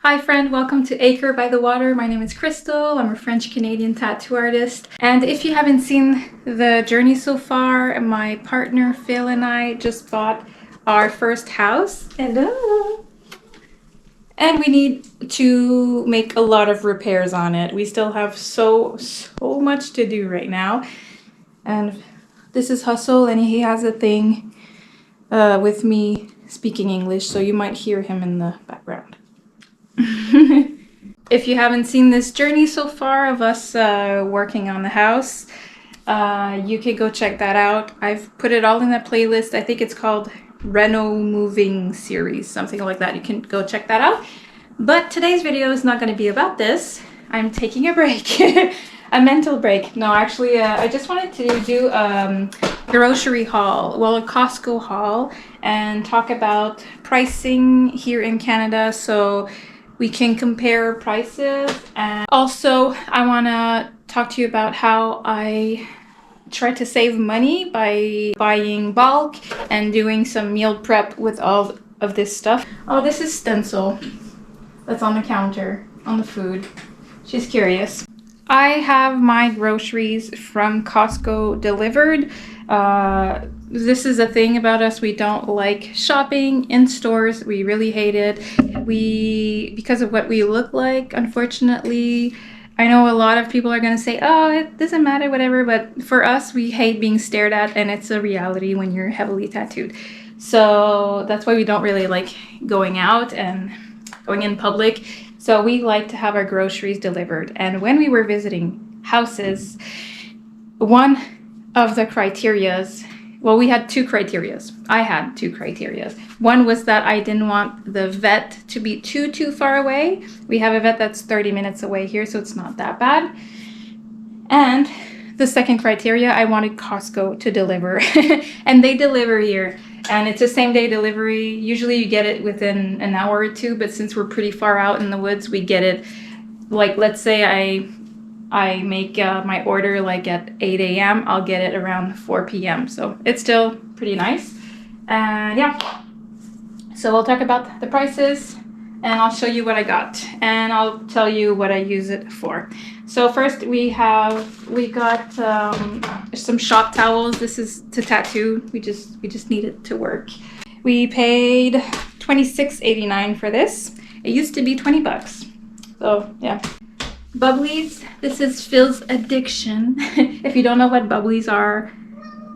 Hi friend, welcome to Acre by the Water. My name is Krystle. I'm a French-Canadian tattoo artist. And if you haven't seen the journey so far, my partner Phil and I just bought our first house. Hello! And we need to make a lot of repairs on it. We still have so much to do right now. And this is Hustle, and he has a thing with me speaking English, so you might hear him in the background. If you haven't seen this journey so far of us working on the house, you can go check that out. I've put it all in a playlist. I think it's called Reno Moving Series, something like that. You can go check that out. But today's video is not going to be about this. I'm taking a break. A mental break. No, actually, I just wanted to do a grocery haul, well, a COSTCO haul, and talk about pricing here in Canada so we can compare prices. And also, I want to talk to you about how I try to save money by buying bulk and doing some meal prep with all of this stuff. Oh, this is stencil that's on the counter, on the food. She's curious. I have my groceries from Costco delivered. This is a thing about us. We don't like shopping in stores. We really hate it. Because of what we look like, unfortunately. I know a lot of people are going to say, oh, it doesn't matter, whatever. But for us, we hate being stared at, and it's a reality when you're heavily tattooed. So that's why we don't really like going out and going in public. So we like to have our groceries delivered. And when we were visiting houses, one of the criterias, well, we had two criterias. I had two criterias. One was that I didn't want the vet to be too far away. We have a vet that's 30 minutes away here, so it's not that bad. And the second criteria, I wanted Costco to deliver. And they deliver here. And it's a same day delivery. Usually you get it within an hour or two, but since we're pretty far out in the woods, we get it, like, let's say I make my order like at 8 a.m. I'll get it around 4 p.m. So it's still pretty nice. And yeah, so we'll talk about the prices and I'll show you what I got and I'll tell you what I use it for. So first we got some shop towels. This is to tattoo. We just need it to work. We paid $26.89 for this. It used to be 20 bucks. So yeah. Bubblies. This is Phil's addiction. If you don't know what bubblies are,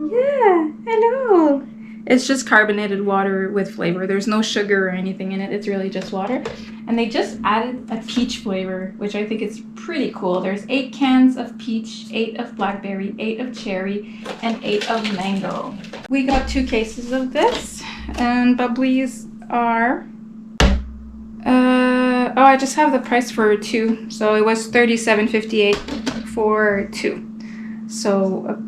yeah, hello. It's just carbonated water with flavor. There's no sugar or anything in it. It's really just water. And they just added a peach flavor, which I think is pretty cool. There's 8 cans of peach, 8 of blackberry, 8 of cherry, and 8 of mango. We got 2 cases of this, and bubblies are oh, I just have the price for 2. So it was $37.58 for 2. So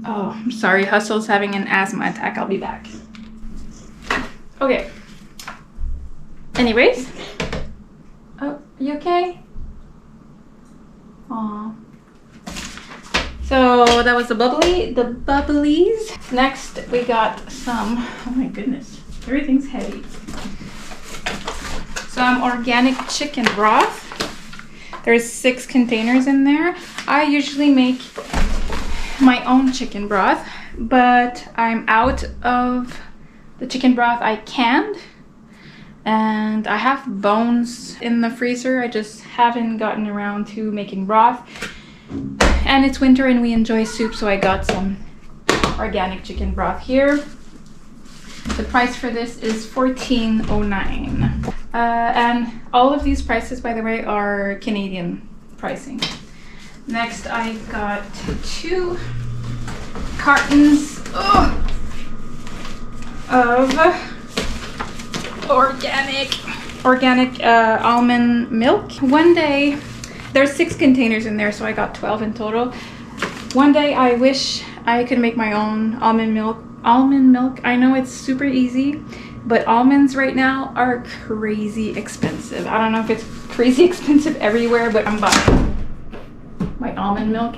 oh, I'm sorry, Hustle's having an asthma attack. I'll be back. Okay. Anyways. Oh, you okay? Aw. So that was the bubblies. Next we got some, oh my goodness, everything's heavy. Some organic chicken broth. There's 6 containers in there. I usually make my own chicken broth, but I'm out of the chicken broth I canned, and I have bones in the freezer. I just haven't gotten around to making broth, and it's winter and we enjoy soup, so I got some organic chicken broth here. The price for this is $14.09. And all of these prices, by the way, are Canadian pricing. Next, I got 2 cartons of organic almond milk. One day, there's 6 containers in there, so I got 12 in total. One day, I wish I could make my own almond milk. I know it's super easy, but almonds right now are crazy expensive. I don't know if it's crazy expensive everywhere, but I'm buying my almond milk.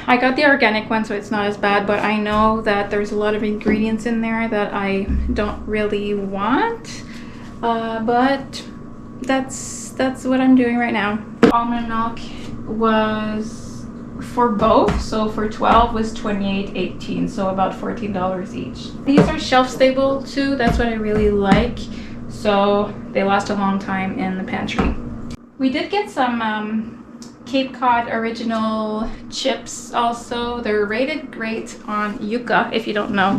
I got the organic one, so it's not as bad, but I know that there's a lot of ingredients in there that I don't really want. But that's what I'm doing right now. Almond milk was for both, so for 12 was $28.18, so about $14 each. These are shelf stable too. That's what I really like, so they last a long time in the pantry. We did get some Cape Cod original chips also. They're rated great on Yuka. If you don't know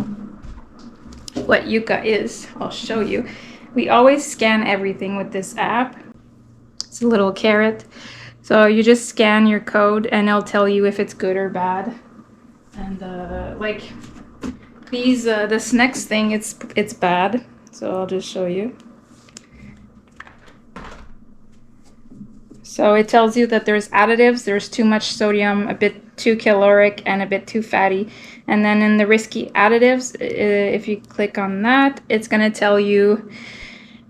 what Yuka is, I'll show you. We always scan everything with this app. It's a little carrot. So you just scan your code and it'll tell you if it's good or bad. And like these, this next thing, it's bad. So I'll just show you. So it tells you that there's additives, there's too much sodium, a bit too caloric, and a bit too fatty. And then in the risky additives, if you click on that, it's going to tell you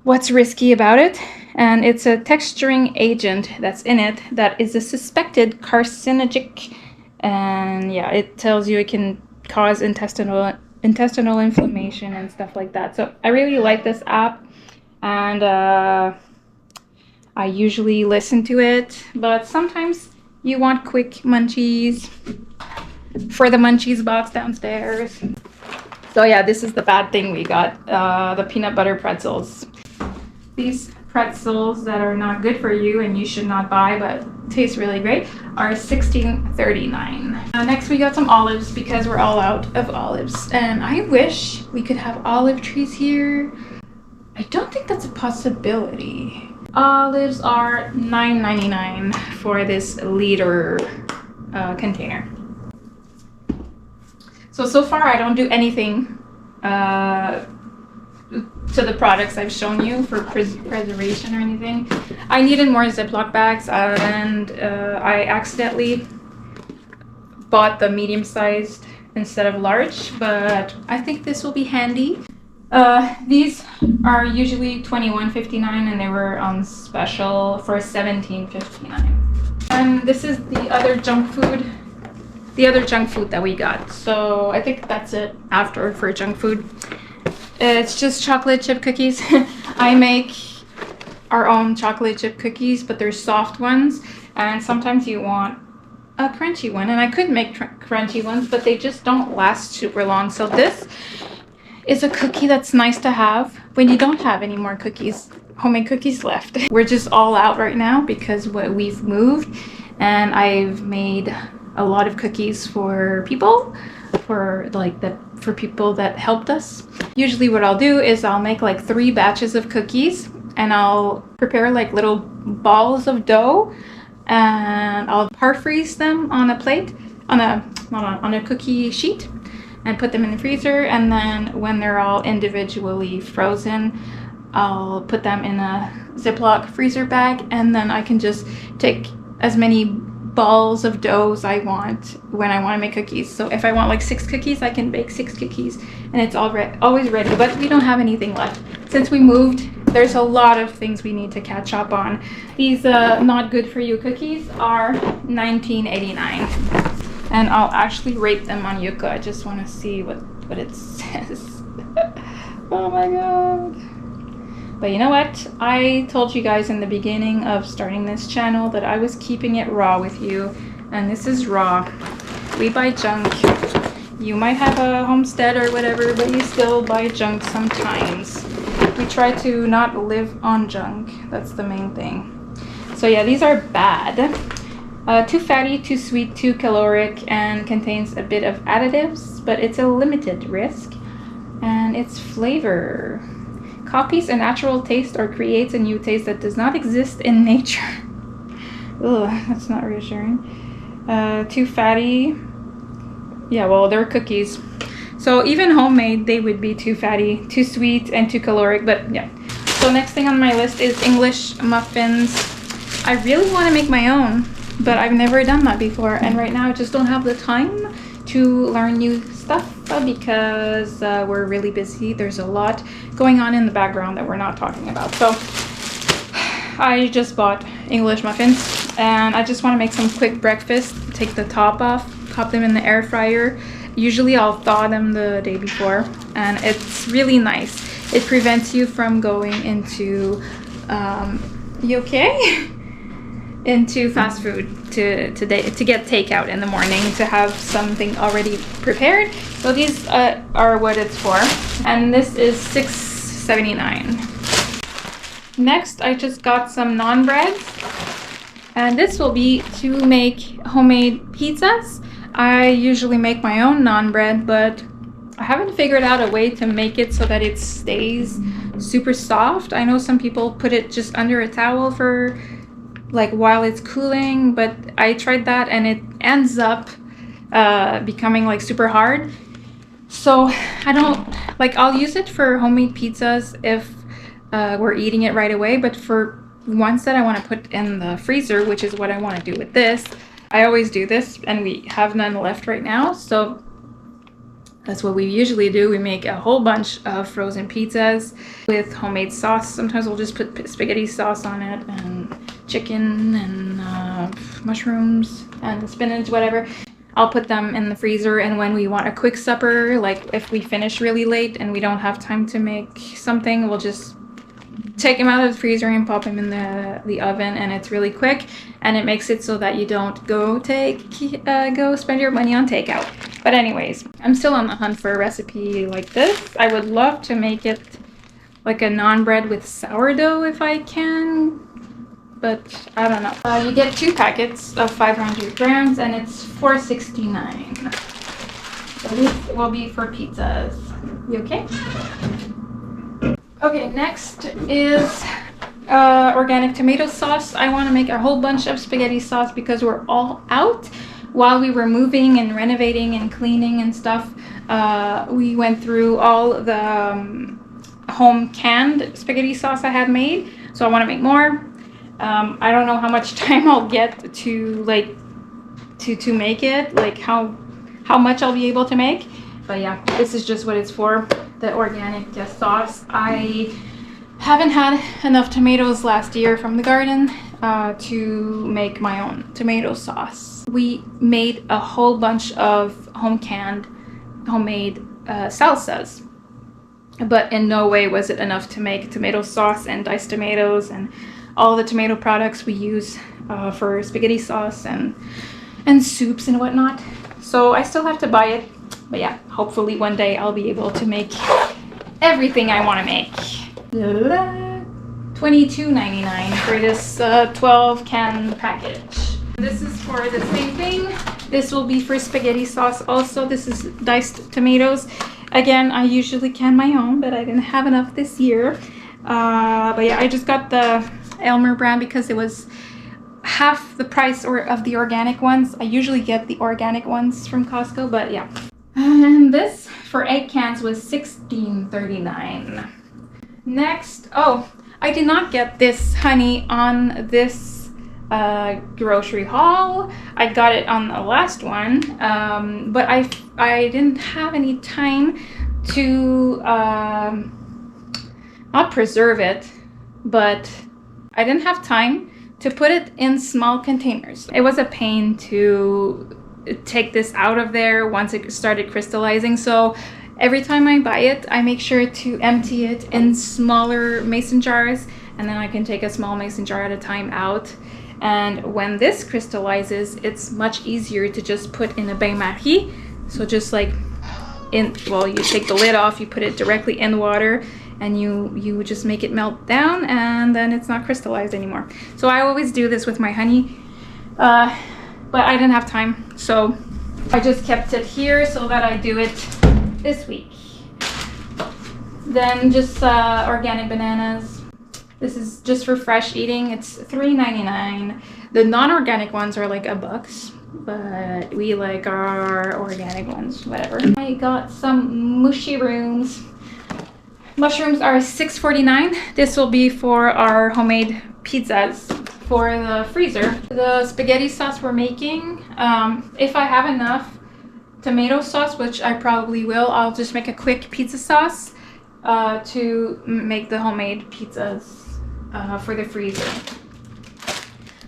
what's risky about it. And it's a texturing agent that's in it that is a suspected carcinogenic. And yeah, it tells you it can cause intestinal inflammation and stuff like that. So I really like this app. And I usually listen to it, but sometimes you want quick munchies for the munchies box downstairs. So yeah, this is the bad thing we got, the peanut butter pretzels. These pretzels that are not good for you and you should not buy, but taste really great, are $16.39. Next we got some olives because we're all out of olives. And I wish we could have olive trees here. I don't think that's a possibility. Olives are $9.99 for this liter container. So far I don't do anything to the products I've shown you for preservation or anything. I needed more Ziploc bags and I accidentally bought the medium-sized instead of large, but I think this will be handy. These are usually $21.59 and they were on special for $17.59. And this is the other junk food that we got. So I think that's it after for junk food. It's just chocolate chip cookies. I make our own chocolate chip cookies, but they're soft ones. And sometimes you want a crunchy one. And I could make crunchy ones, but they just don't last super long. So this is a cookie that's nice to have when you don't have any more cookies, homemade cookies left. We're just all out right now because we've moved, and I've made a lot of cookies for people, for people that helped us. Usually what I'll do is I'll make like 3 batches of cookies and I'll prepare like little balls of dough and I'll par-freeze them on a plate, on a cookie sheet, and put them in the freezer. And then when they're all individually frozen, I'll put them in a Ziploc freezer bag, and then I can just take as many balls of dough as I want when I want to make cookies. So if I want like 6 cookies, I can bake 6 cookies and it's always ready. But we don't have anything left. Since we moved, there's a lot of things we need to catch up on. These not good for you cookies are $19.89. And I'll actually rate them on Yuka. I just want to see what it says. Oh my god. But you know what? I told you guys in the beginning of starting this channel that I was keeping it raw with you. And this is raw. We buy junk. You might have a Homestead or whatever, but you still buy junk sometimes. We try to not live on junk. That's the main thing. So yeah, these are bad. Too fatty, too sweet, too caloric, and contains a bit of additives, but it's a limited risk. And its flavor copies a natural taste or creates a new taste that does not exist in nature. Ugh, that's not reassuring. Too fatty. Yeah, well, they're cookies. So even homemade, they would be too fatty, too sweet, and too caloric, but yeah. So next thing on my list is English muffins. I really want to make my own, but I've never done that before, and right now I just don't have the time to learn new stuff because we're really busy. There's a lot going on in the background that we're not talking about. So I just bought English muffins and I just want to make some quick breakfast. Take the top off, pop them in the air fryer. Usually I'll thaw them the day before, and it's really nice. It prevents you from going into You okay? Into fast food to get takeout in the morning, to have something already prepared. So these are what it's for, and this is $6.79. Next, I just got some naan breads, and this will be to make homemade pizzas. I usually make my own naan bread, but I haven't figured out a way to make it so that it stays super soft. I know some people put it just under a towel for like while it's cooling, but I tried that and it ends up becoming like super hard. So I don't like, I'll use it for homemade pizzas if we're eating it right away, but for ones that I want to put in the freezer, which is what I want to do with this, I always do this, and we have none left right now, so that's what we usually do. We make a whole bunch of frozen pizzas with homemade sauce. Sometimes we'll just put spaghetti sauce on it, and chicken, and mushrooms, and spinach, whatever. I'll put them in the freezer, and when we want a quick supper, like if we finish really late and we don't have time to make something, we'll just take them out of the freezer and pop them in the oven, and it's really quick, and it makes it so that you don't go spend your money on takeout. But anyways, I'm still on the hunt for a recipe like this. I would love to make it like a naan bread with sourdough if I can, but I don't know. You get 2 packets of 500 grams, and it's $4.69. So this will be for pizzas. You okay? Okay, next is organic tomato sauce. I want to make a whole bunch of spaghetti sauce because we're all out. While we were moving and renovating and cleaning and stuff, we went through all the home canned spaghetti sauce I had made. So I want to make more. I don't know how much time I'll get to like to make it, like how much I'll be able to make. But yeah, this is just what it's for, the organic sauce. I haven't had enough tomatoes last year from the garden to make my own tomato sauce. We made a whole bunch of homemade salsas, but in no way was it enough to make tomato sauce and diced tomatoes and all the tomato products we use for spaghetti sauce and soups and whatnot. So I still have to buy it. But yeah, hopefully one day I'll be able to make everything I want to make. $22.99 for this 12 can package. This is for the same thing. This will be for spaghetti sauce also. This is diced tomatoes. Again, I usually can my own, but I didn't have enough this year. But yeah, I just got the Elmer brand because it was half the price of the organic ones. I usually get the organic ones from Costco, but yeah. And this for 8 cans was $16.39. Next, oh, I did not get this honey on this grocery haul. I got it on the last one, but I didn't have any time to not preserve it, but I didn't have time to put it in small containers. It was a pain to take this out of there once it started crystallizing, so every time I buy it, I make sure to empty it in smaller mason jars, and then I can take a small mason jar at a time out. And when this crystallizes, it's much easier to just put in a bain-marie. So just like you take the lid off, you put it directly in the water, and you just make it melt down, and then it's not crystallized anymore. So I always do this with my honey, but I didn't have time, so I just kept it here so that I do it this week. Then just organic bananas. This is just for fresh eating. It's $3.99. The non-organic ones are like $1, but we like our organic ones, whatever. I got some mushrooms. Mushrooms are $6.49. This will be for our homemade pizzas for the freezer. The spaghetti sauce we're making, if I have enough tomato sauce, which I probably will, I'll just make a quick pizza sauce to make the homemade pizzas for the freezer.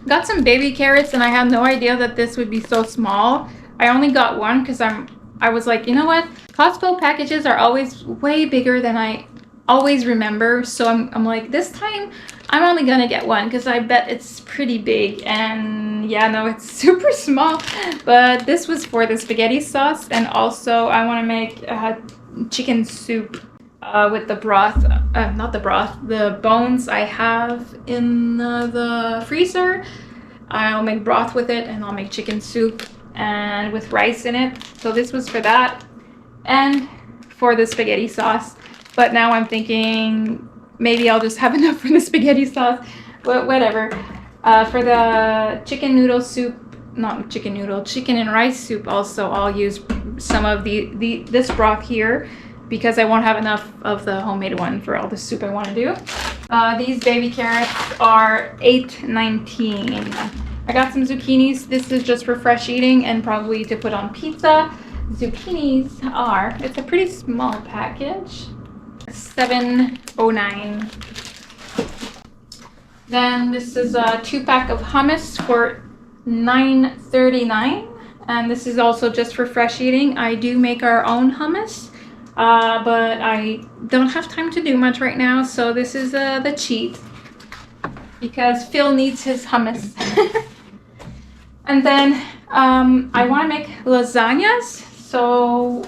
Got some baby carrots, and I had no idea that this would be so small. I only got one because I was like, you know what? Costco packages are always way bigger than I always remember. So I'm like, this time I'm only gonna get one because I bet it's pretty big. And yeah, no, it's super small. But this was for the spaghetti sauce, and also I want to make chicken soup with the broth, not the broth, the bones I have in the freezer. I'll make broth with it, and I'll make chicken soup and with rice in it. So this was for that and for the spaghetti sauce. But now I'm thinking maybe I'll just have enough for the spaghetti sauce, but whatever. For the chicken noodle soup, not chicken noodle, chicken and rice soup also, I'll use some of this broth here because I won't have enough of the homemade one for all the soup I want to do. These baby carrots are $8.19. I got some zucchinis. This is just for fresh eating and probably to put on pizza. Zucchinis are, it's a pretty small package, $7.09. Then this is a 2-pack of hummus for $9.39. And this is also just for fresh eating. I do make our own hummus, but I don't have time to do much right now. So this is the cheat because Phil needs his hummus. And then I want to make lasagnas. So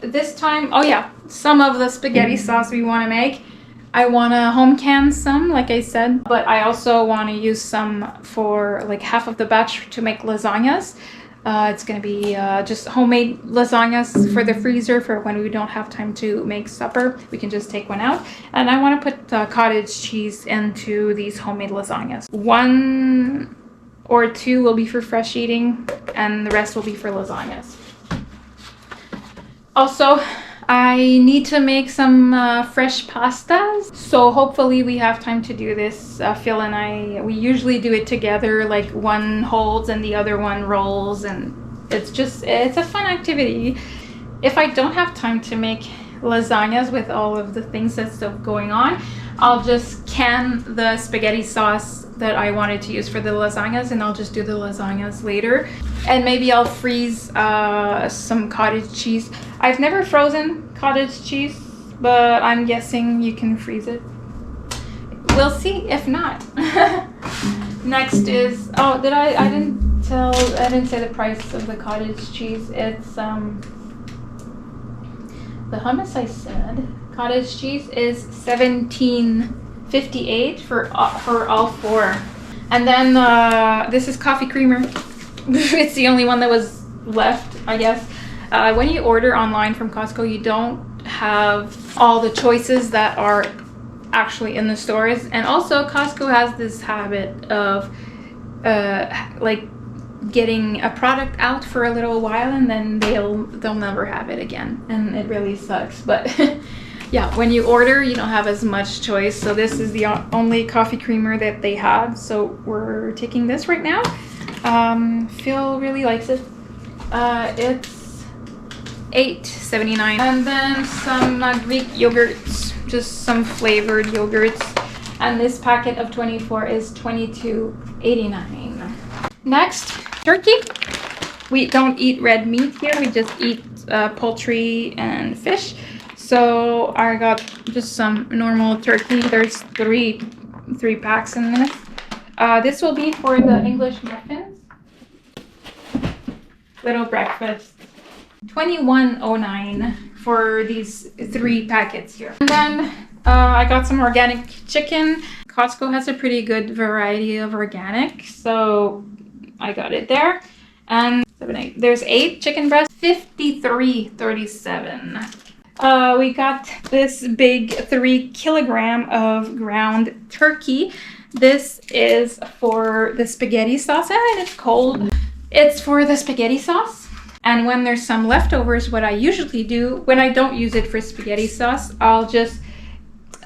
this time, oh yeah, some of the spaghetti sauce we want to make, I want to home can some, like I said, but I also want to use some for like half of the batch to make lasagnas. It's going to be just homemade lasagnas for the freezer for when we don't have time to make supper. We can just take one out. And I want to put cottage cheese into these homemade lasagnas. 1 or 2 will be for fresh eating, and the rest will be for lasagnas. Also, I need to make some fresh pastas, so hopefully we have time to do this. Phil and I, we usually do it together, like one holds and the other one rolls, and it's a fun activity. If I don't have time to make lasagnas with all of the things that's still going on, I'll just can the spaghetti sauce that I wanted to use for the lasagnas, and I'll just do the lasagnas later. And maybe I'll freeze some cottage cheese. I've never frozen cottage cheese, but I'm guessing you can freeze it. We'll see if not. Next is, oh, I didn't say the price of the cottage cheese. It's the hummus I said. Cottage cheese is $17.58 for all 4. And then this is coffee creamer. It's the only one that was left, I guess. When you order online from Costco, you don't have all the choices that are actually in the stores. And also Costco has this habit of like getting a product out for a little while and then they'll never have it again, and it really sucks. But yeah, when you order, you don't have as much choice. So this is the only coffee creamer that they have, so we're taking this right now. Phil really likes it. It's $8.79. And then some Greek yogurts, just some flavored yogurts, and this packet of 24 is $22.89. Next, turkey. We don't eat red meat here, we just eat poultry and fish. So I got just some normal turkey. There's three packs in this. This will be for the English muffins. Little breakfast. $21.09 for these 3 packets here. And then I got some organic chicken. Costco has a pretty good variety of organic, so I got it there. And there's 8 chicken breasts, $53.37. We got this big 3 kilogram of ground turkey. This is for the spaghetti sauce, and it's cold. It's for the spaghetti sauce. And when there's some leftovers, what I usually do, when I don't use it for spaghetti sauce, I'll just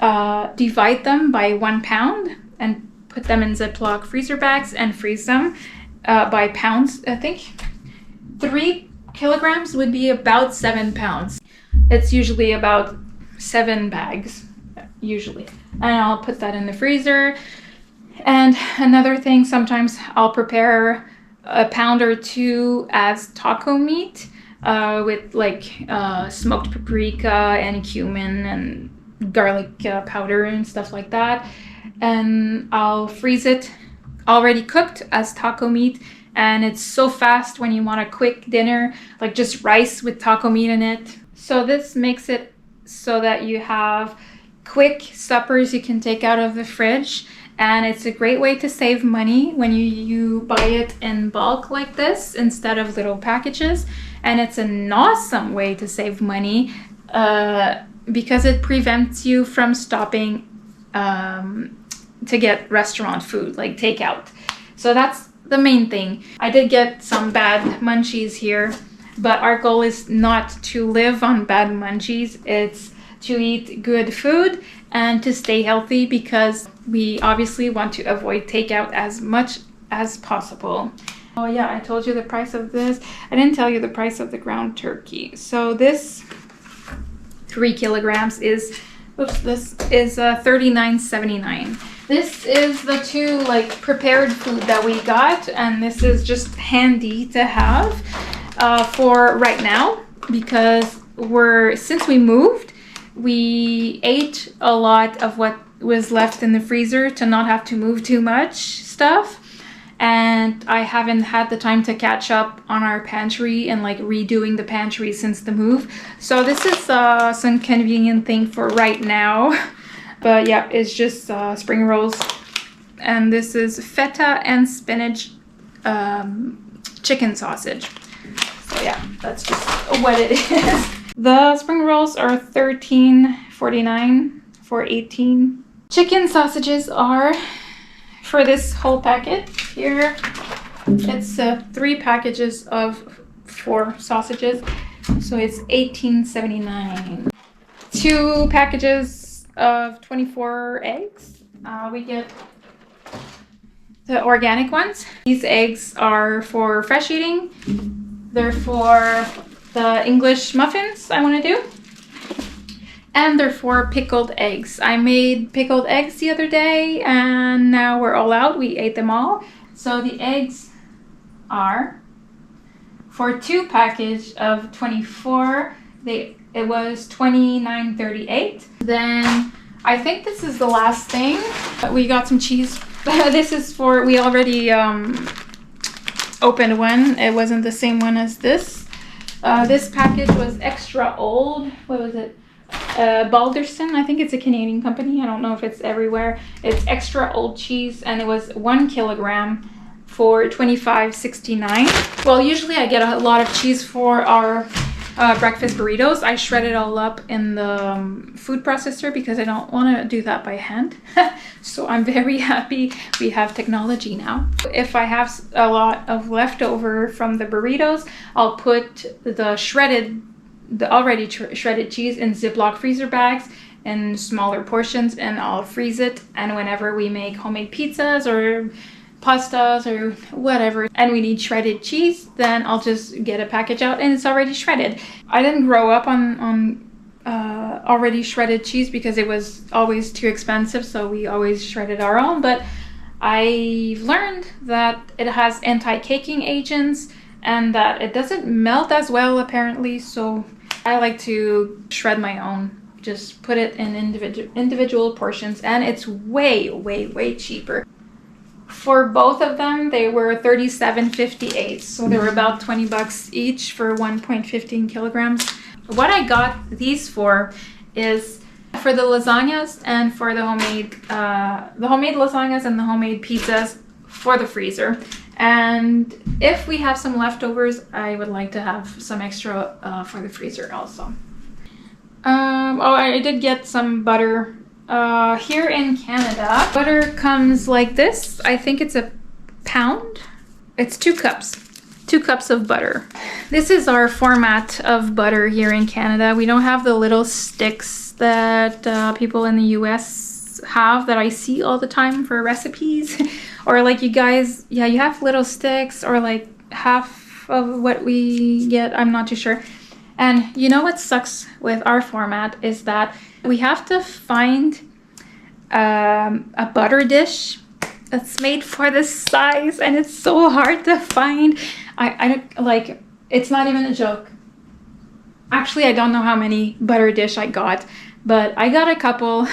divide them by 1 pound and put them in Ziploc freezer bags and freeze them by pounds. I think 3 kilograms would be about 7 pounds. It's usually about 7 bags, usually. And I'll put that in the freezer. And another thing, sometimes I'll prepare a pound or 2 as taco meat with like smoked paprika and cumin and garlic powder and stuff like that. And I'll freeze it already cooked as taco meat. And it's so fast when you want a quick dinner, like just rice with taco meat in it. So this makes it so that you have quick suppers you can take out of the fridge. And it's a great way to save money when you buy it in bulk like this instead of little packages. And it's an awesome way to save money because it prevents you from stopping to get restaurant food, like takeout. So that's the main thing. I did get some bad munchies here, but our goal is not to live on bad munchies. It's to eat good food and to stay healthy because we obviously want to avoid takeout as much as possible. Oh yeah, I told you the price of this. I didn't tell you the price of the ground turkey. So this 3 kilograms is, this is $39.79. This is the 2 like prepared food that we got, and this is just handy to have for right now because since we moved, we ate a lot of what was left in the freezer to not have to move too much stuff. And I haven't had the time to catch up on our pantry and like redoing the pantry since the move. So this is some convenient thing for right now. But yeah, it's just spring rolls. And this is feta and spinach chicken sausage. So yeah, that's just what it is. The spring rolls are $13.49 for 18. Chicken sausages are, for this whole packet here, it's 3 packages of 4 sausages, so it's $18.79. 2 packages of 24 eggs. We get the organic ones. These eggs are for fresh eating. They're for the English muffins I want to do. And they're for pickled eggs. I made pickled eggs the other day and now we're all out. We ate them all. So the eggs are for 2 package of 24. It was $29.38. Then I think this is the last thing. We got some cheese. This is for, we already opened one. It wasn't the same one as this. This package was extra old. What was it? Balderson, I think it's a Canadian company. I don't know if it's everywhere. It's extra old cheese and it was 1 kilogram for $25.69. Well, usually I get a lot of cheese for our breakfast burritos. I shred it all up in the food processor because I don't want to do that by hand. So I'm very happy we have technology now. If I have a lot of leftover from the burritos, I'll put the already shredded cheese in Ziploc freezer bags in smaller portions and I'll freeze it. And whenever we make homemade pizzas or pastas or whatever and we need shredded cheese, then I'll just get a package out and it's already shredded. I didn't grow up on already shredded cheese because it was always too expensive, so we always shredded our own. But I learned that it has anti-caking agents and that it doesn't melt as well apparently, so I like to shred my own. Just put it in individual portions and it's way cheaper. For both of them, they were $37.58, so they were about 20 bucks each for 1.15 kilograms. What I got these for is for the lasagnas and for the homemade lasagnas and the homemade pizzas for the freezer. And if we have some leftovers, I would like to have some extra for the freezer also. Oh, I did get some butter. Here in Canada, butter comes like this. I think it's a pound. It's 2 cups. 2 cups of butter. This is our format of butter here in Canada. We don't have the little sticks that people in the US have that I see all the time for recipes. Or like you guys, yeah, you have little sticks or like half of what we get. I'm not too sure. And you know what sucks with our format is that we have to find a butter dish that's made for this size, and it's so hard to find. I don't like, it's not even a joke. Actually, I don't know how many butter dish I got, but I got a couple.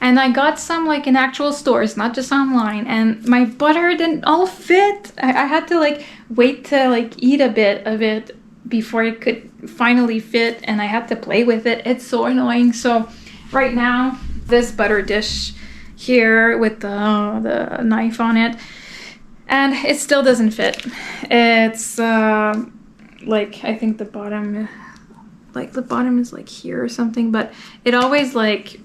And I got some like in actual stores, not just online. And my butter didn't all fit. I had to like wait to like eat a bit of it before it could finally fit. And I had to play with it. It's so annoying. So right now, this butter dish here with the knife on it. And it still doesn't fit. It's like, I think the bottom is like here or something. But it always like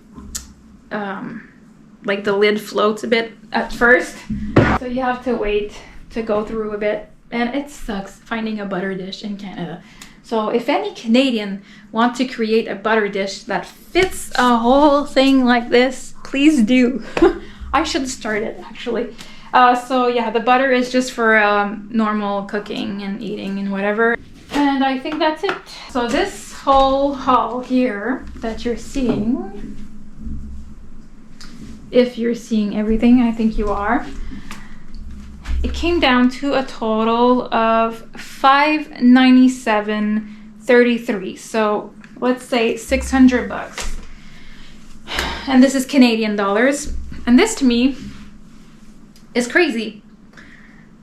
the lid floats a bit at first, so you have to wait to go through a bit, and it sucks finding a butter dish in Canada. So if any Canadian want to create a butter dish that fits a whole thing like this, please do. I should start it actually. So yeah, the butter is just for normal cooking and eating and whatever, and I think that's it. So this whole haul here that you're seeing, if you're seeing everything, I think you are, it came down to a total of $597.33. So let's say 600 bucks. And this is Canadian dollars. And this to me is crazy.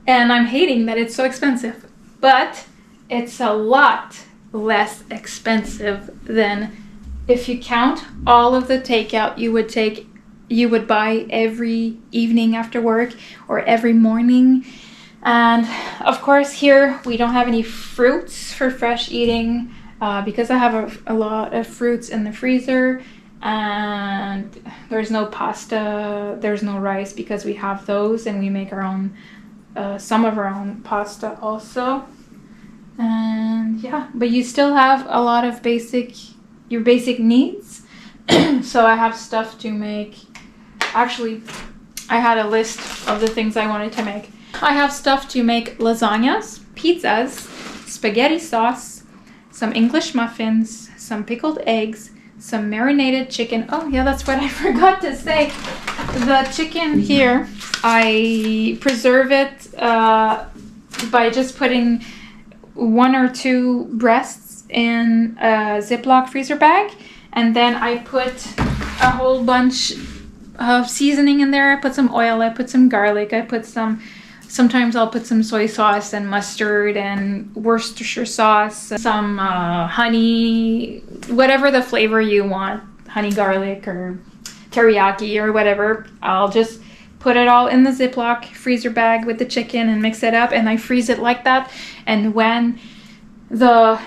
And I'm hating that it's so expensive. But it's a lot less expensive than if you count all of the takeout you would buy every evening after work or every morning. And of course here we don't have any fruits for fresh eating because I have a lot of fruits in the freezer, and there's no pasta, there's no rice because we have those and we make our own some of our own pasta also. And yeah, but you still have a lot of your basic needs. So I have stuff to make. Actually, I had a list of the things I wanted to make. I have stuff to make lasagnas, pizzas, spaghetti sauce, some English muffins, some pickled eggs, some marinated chicken. Oh yeah, that's what I forgot to say. The chicken here, I preserve it by just putting 1 or 2 breasts in a Ziploc freezer bag, and then I put a whole bunch of seasoning in there. I put some oil, I put some garlic, I put sometimes I'll put some soy sauce and mustard and Worcestershire sauce, some honey, whatever the flavor you want, honey garlic or teriyaki or whatever. I'll just put it all in the Ziploc freezer bag with the chicken and mix it up, and I freeze it like that. And when the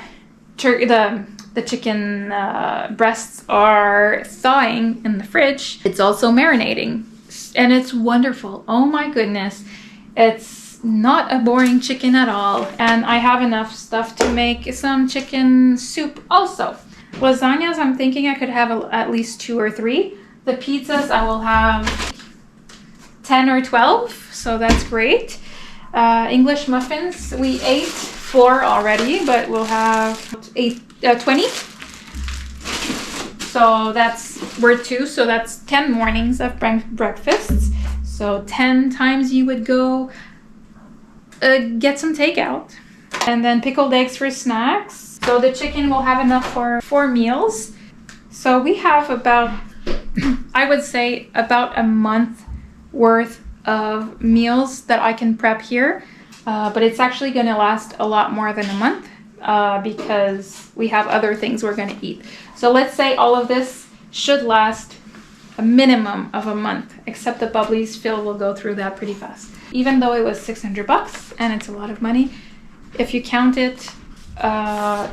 chicken breasts are thawing in the fridge, it's also marinating, and it's wonderful. Oh my goodness, it's not a boring chicken at all. And I have enough stuff to make some chicken soup also. Lasagnas, I'm thinking I could have at least 2 or 3. The pizzas, I will have 10 or 12, so that's great. English muffins, we ate 4 already, but we'll have 20. So we're 2, so that's 10 mornings of breakfasts. So 10 times you would go get some takeout. And then pickled eggs for snacks. So the chicken will have enough for 4 meals. So we have about, I would say, about a month worth of meals that I can prep here. But it's actually going to last a lot more than a month because we have other things we're going to eat. So let's say all of this should last a minimum of a month, except the Bubblies. Phil will go through that pretty fast. Even though it was 600 bucks and it's a lot of money, if you count it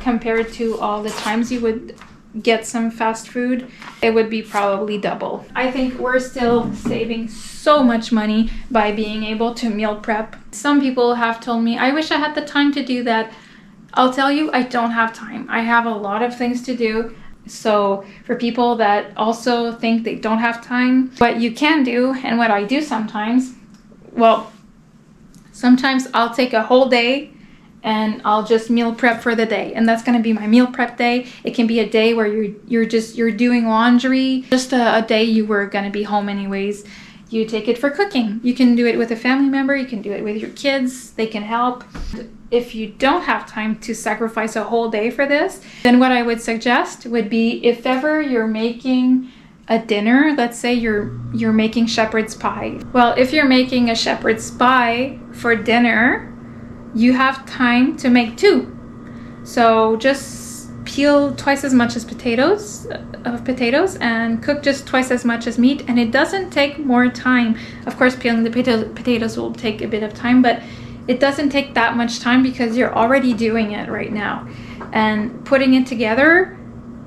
compared to all the times you would get some fast food, it would be probably double. I think we're still saving so much money by being able to meal prep. Some people have told me, I wish I had the time to do that. I'll tell you, I don't have time. I have a lot of things to do. So for people that also think they don't have time, what you can do, and what I do sometimes, well, sometimes I'll take a whole day and I'll just meal prep for the day, and that's going to be my meal prep day. It can be a day where you're doing laundry, just a day you were going to be home anyways. you take it for cooking. You can do it with a family member, you can do it with your kids, they can help. If you don't have time to sacrifice a whole day for this, then what I would suggest would be, if ever you're making a dinner, let's say you're making shepherd's pie. Well, if you're making a shepherd's pie for dinner, you have time to make 2. So just peel twice as much as potatoes and cook just twice as much as meat, and it doesn't take more time. Of course, peeling the potatoes will take a bit of time, but it doesn't take that much time because you're already doing it right now. And putting it together,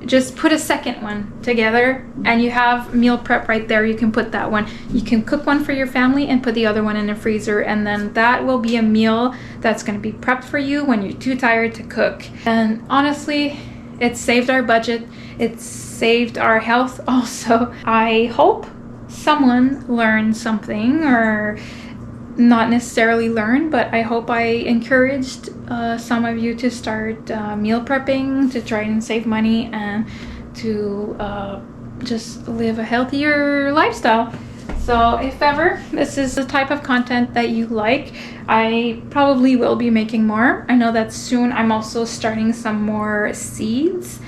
just put a second one together and you have meal prep right there. You can put that one. You can cook one for your family and put the other one in the freezer, and then that will be a meal that's going to be prepped for you when you're too tired to cook. And honestly, it saved our budget. It saved our health also. I hope someone learned something, or not necessarily learn, but I hope I encouraged some of you to start meal prepping, to try and save money and to just live a healthier lifestyle. So if ever this is the type of content that you like, I probably will be making more. I know that soon I'm also starting some more seeds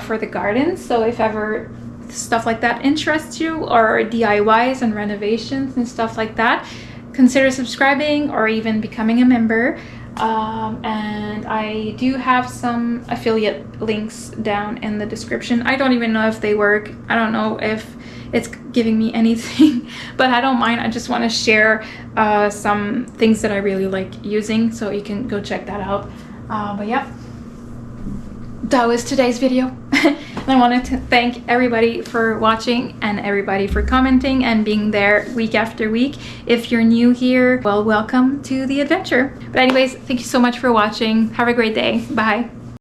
for the garden. So if ever stuff like that interests you, or DIYs and renovations and stuff like that, consider subscribing or even becoming a member. And I do have some affiliate links down in the description. I don't even know if they work. I don't know if it's giving me anything, but I don't mind. I just want to share some things that I really like using, so you can go check that out. But yeah, that was today's video. And I wanted to thank everybody for watching and everybody for commenting and being there week after week. If you're new here, well, welcome to the adventure. But anyways, thank you so much for watching. Have a great day. Bye.